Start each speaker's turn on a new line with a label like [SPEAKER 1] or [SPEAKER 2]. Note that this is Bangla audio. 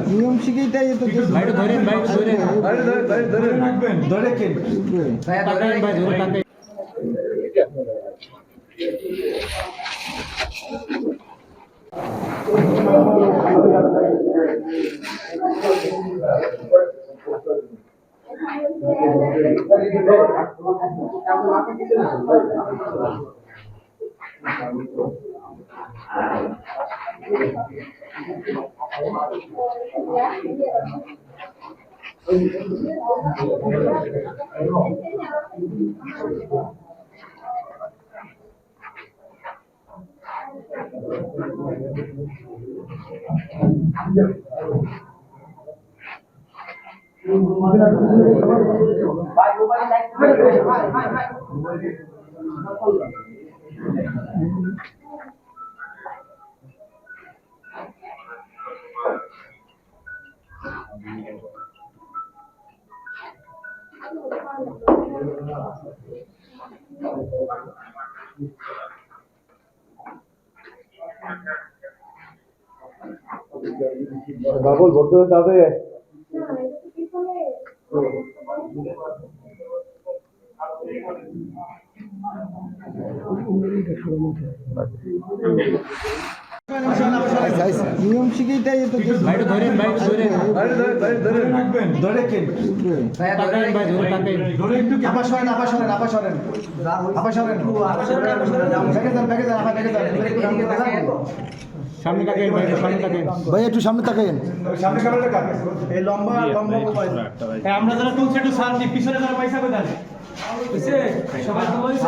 [SPEAKER 1] নিয়ম শিখেই তাই তো ধরে কে বাবুল ভর্তি হতে হবে নিয়ম শিখেই তাই তো ধরে কে আবার সরেন সামনে তাকান ভাই একটু সামনে তাকান এই লম্বা মোবাইল আমরা যারা টুল সেটু শান্তি পিছনে যারা পয়সা কোথায় সবাই তো পয়সা